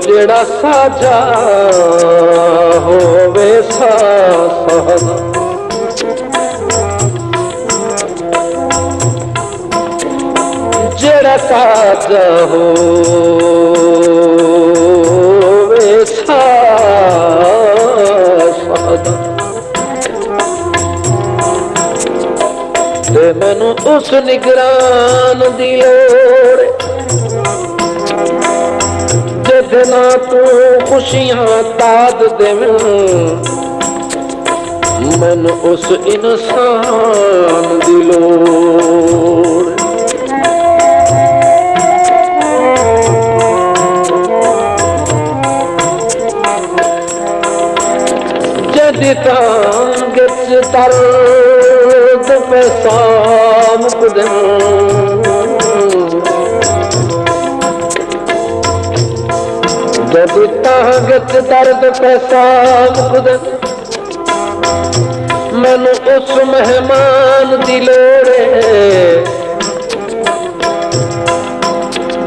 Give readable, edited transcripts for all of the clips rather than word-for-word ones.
जेड़ा साजा होवे सहना जेड़ा साजा होवे सहना ते मैनू उस निगरान दी लोड़ जितना तू खुशियां ताद देवे मैनू उस इंसान दी लोड़ जदी तांग दर्द पे सामुक दे जदी तांग दर्द पे सामुक दे मैनू उस मेहमान दी लोड़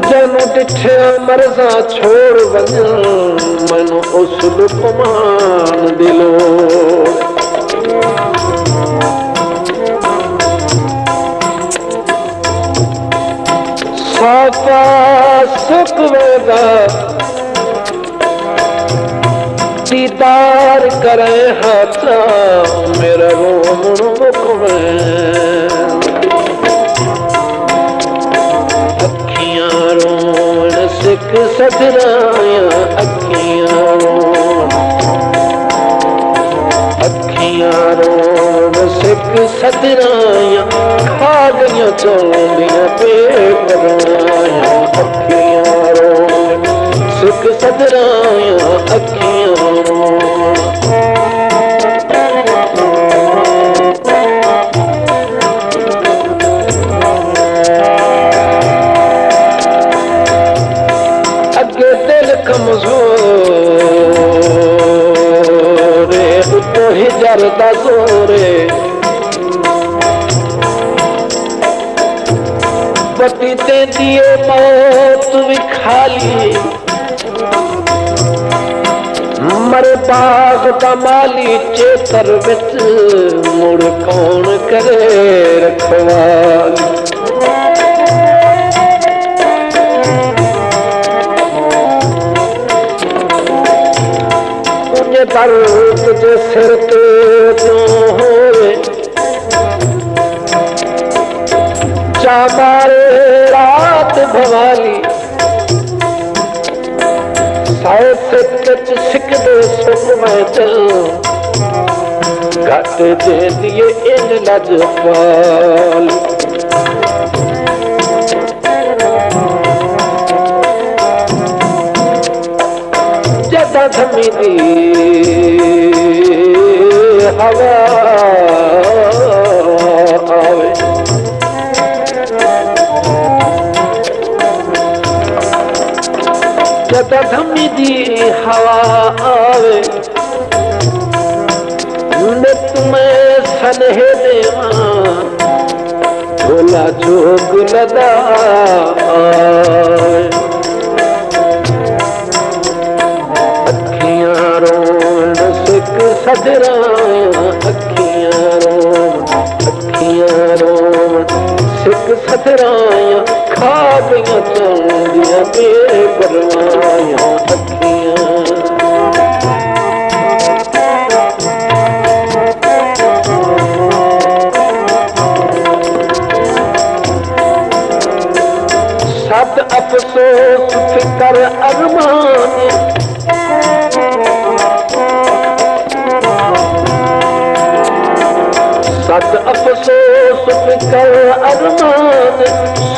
जैनू डिठिया मरजा छोड़ वञ मैनू उस लुकमान दी लोड़ साफा सुख वेदा दीदार करे हाथ मेरा रोम मुख में अखियां रोन सिख सदराया अखियां रोन सिख सदराया खा गया चौंदियां बेपराया अखियां रोन सिख सदराया अखियां रोन अगे दिल कमजोर उतो ही जरदा जोरे पति ते दिए मौत भी खाली मरे बाग दा माली चेतर विच मुड़ कौन करे रखवाली उन्हें दर्द जे सिर ते क्यों होवे जा मारे रात भवाली साए सिक सिकदे सुख में दिल घट दे दिए इन लजपाल जदा धमी दी हवा आवे जदा धमी दी हवा आवे नित में सनहे देवा भोला जोग लदा आवे अखियां रोन सिक सदराया अखियां रोन सिक सदराया खा गया चौंदियां बेपरवाया अखियां सद अफसोस फिकर अरमान सद अफसोस फिकर अरमान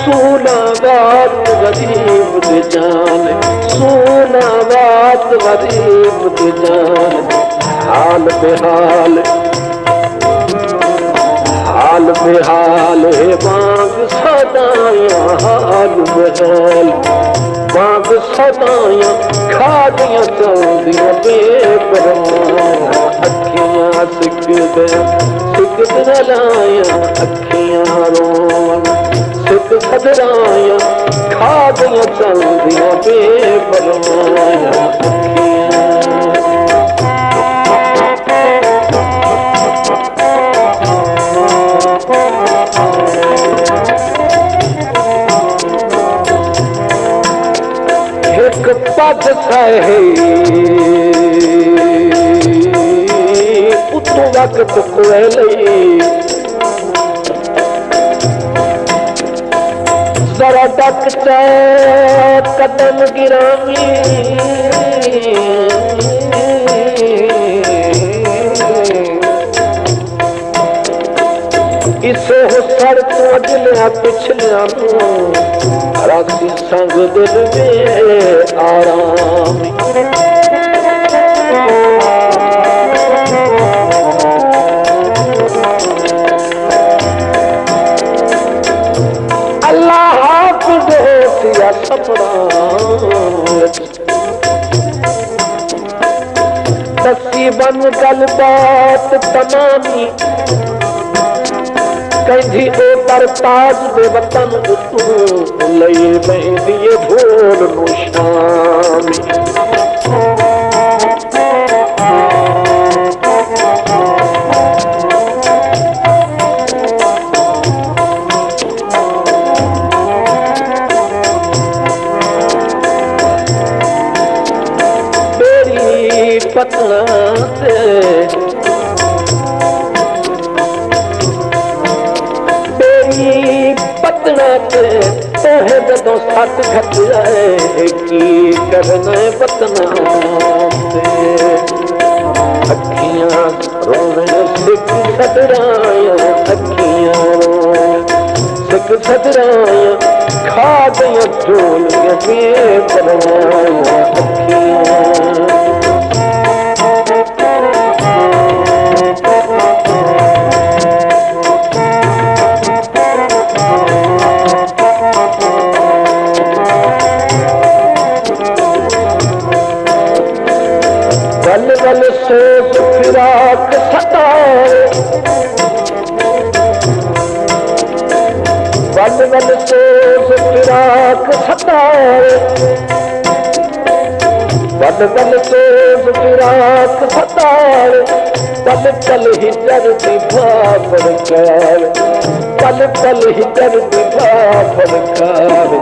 सूना बात गरीब दे जान सूना बात गरीब दे जान हाल बेहाल है बाग सदाया हाल बेहाल बाग सदाया खा दिया चलदिया बेपरवाह अखियां सिक लाया अखियां रोवन सिक खदराया खा दिया चलदिया बेपरवाह पद है उतो वक्त कोयले जरा डक कदम गिरामी इसे हो सड़ तो अगलिया पिछलिया राती संग दिल में आराम अल्लाह हाफिज़ होतिया सपना दसी बन गल बात तमामी कंधी पर ताज दे वतन उतू लई बहदी ढोल नुशामी तेरी पतना से पतना के तोहे जदों सट घट जाए की करना पतना अखियां रोने सिक सदराया अखियां रोने सिक सदराया खा गया झोल के परवाया अखियां बल सोच फिराक सताए बल सोच फिराक सताए बल सोच फिराक सताए पल ही डरती भापर कर पल ही डरती भापर कर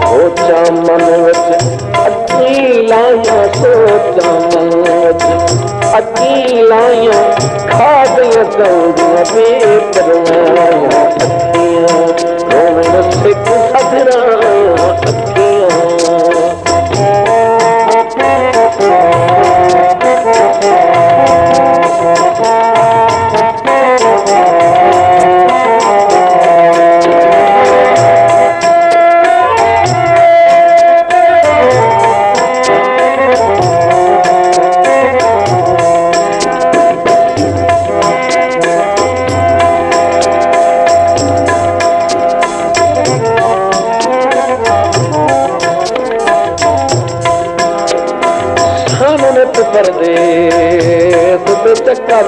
सोचा मन विच अकीलाया सोचा मन अकीलाया खा गया चलदिया बेपरवाया अखियां रोवन सिक सदराया अखियां परदेस दे चक्कर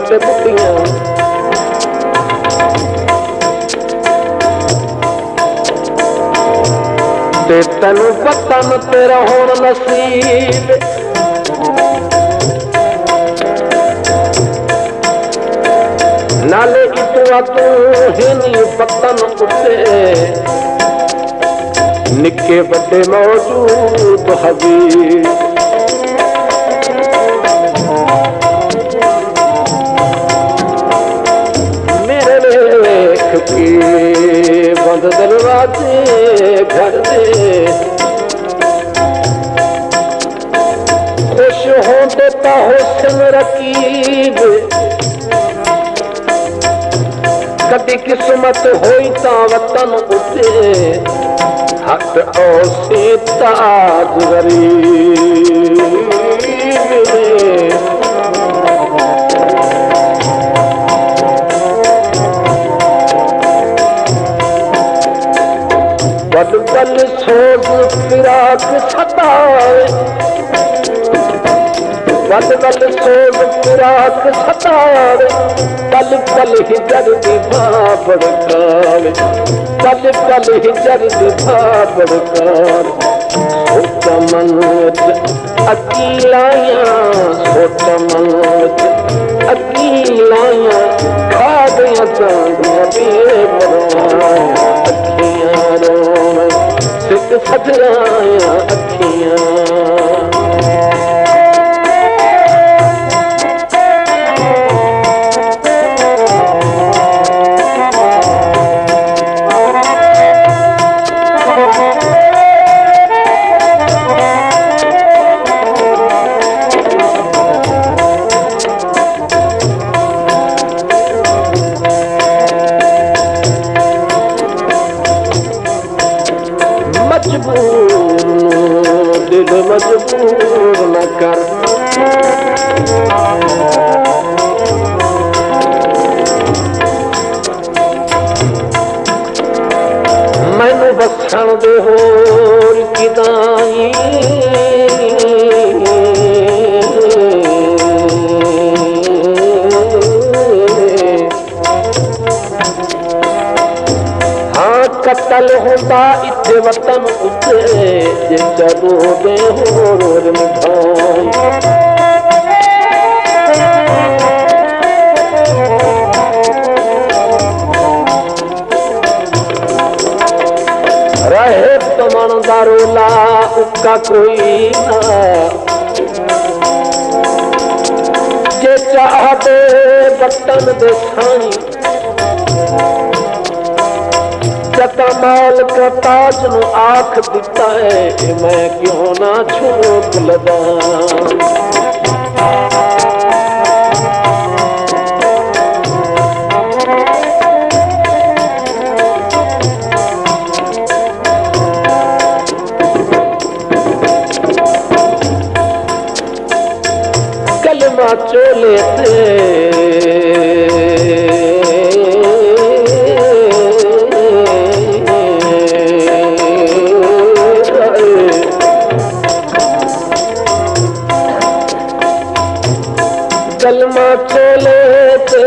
दे बुटियां ते तेनू पता न तेरा होण नसीब नाले इतवा तू ही नहीं पता न उसे निके बड़े मौजूद हबीब के बंद दरवाजे घर दे खुश हो देता हुस्न रकीब कदी किस्मत होई ता वतन उते हक औसी ताज गरीब ਫਿਰਾਕ ਸਤਾਵੇ, ਵੱਲ ਵੱਲ ਸੋਗ ਫਿਰਾਕ ਸਤਾਵੇ, ਪਲ ਪਲ ਹਿਜਰ ਦੀ ਬਾਹ ਭੜਕਾਵੇ, ਪਲ ਪਲ ਹਿਜਰ ਦੀ ਬਾਹ ਭੜਕਾਵੇ। ਸੋਚ ਮਨ ਵਿੱਚ ਅੱਗੀ ਲਾਈਆਂ, ਸੋਚ ਮਨ ਵਿੱਚ ਅੱਗੀ ਲਾਈਆਂ, ਖਾ ਗਈਆਂ ਚਾਂਦੀਆਂ ਬੇਪਰਵਾਹ ਅੱਖੀਆਂ ਰੋਵੇਂ ਸਿੱਕ ਸਜਰਾਈਆਂ ਅੱਖੀਆਂ। ਮਜਬੂਰ ਨੂੰ ਦਿਲ ਮਜਬੂਰ ਨਾ ਕਰ, ਮੈਨੂੰ ਬਖਸ਼ਣ ਦੇ ਹੋਰ ਕਿਦਾਈ, ਕਤਲ ਹੁੰਦਾ ਇੱਥੇ ਵਤਨ ਉੱਤੇ, ਜੇ ਜਦੋਂ ਦੇ ਹੋਰ ਮਿਠਾਈ। ਰਹੇ ਤਮਨ ਦਾ ਰੋਲਾ ਉੱਕਾ ਕੋਈ ਨਾ, ਜੇ ਚਾਹਦੇ ਵਤਨ ਦੇ ਸਾਈ। ਜਤਾ ਮਾਲਕ ਤਾਜ ਨੂੰ ਆਖ ਦਿੱਤਾ ਹੈ, ਮੈਂ ਕਿਉਂ ਨਾ ਝੂਕ ਲਦਾਂ। ਕਲਮਾ ਚੋਲੇ ਤੇ कलमा चोले ते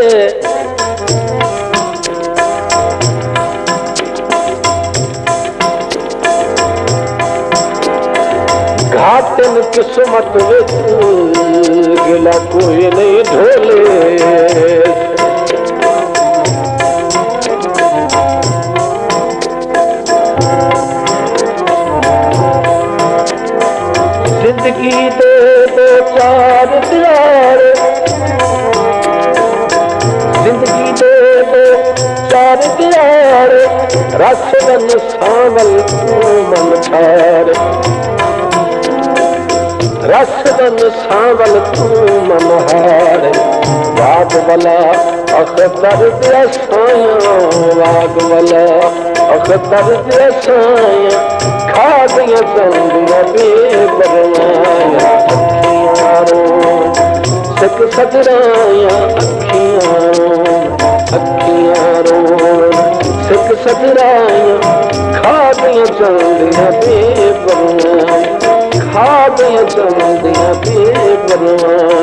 घाटन किस्मत विच गिला कोई नहीं ढोले। जिंदगी दे दो चार दियारे, जिंदगी दे दो चार दियारे, रस बन सावल तू मन ठारे, रस बन सावल तू मन हारे। वाग वाला अखतर दिया साया, वाग वाला अखतर दिया साया, खा गया चंदिया बेपरवाह अखियां रों सिक सजराया, अखियां रों सिक सजराया, खा गया चंदिया बेपरवाह, खा गया चंदिया बेपरवाह।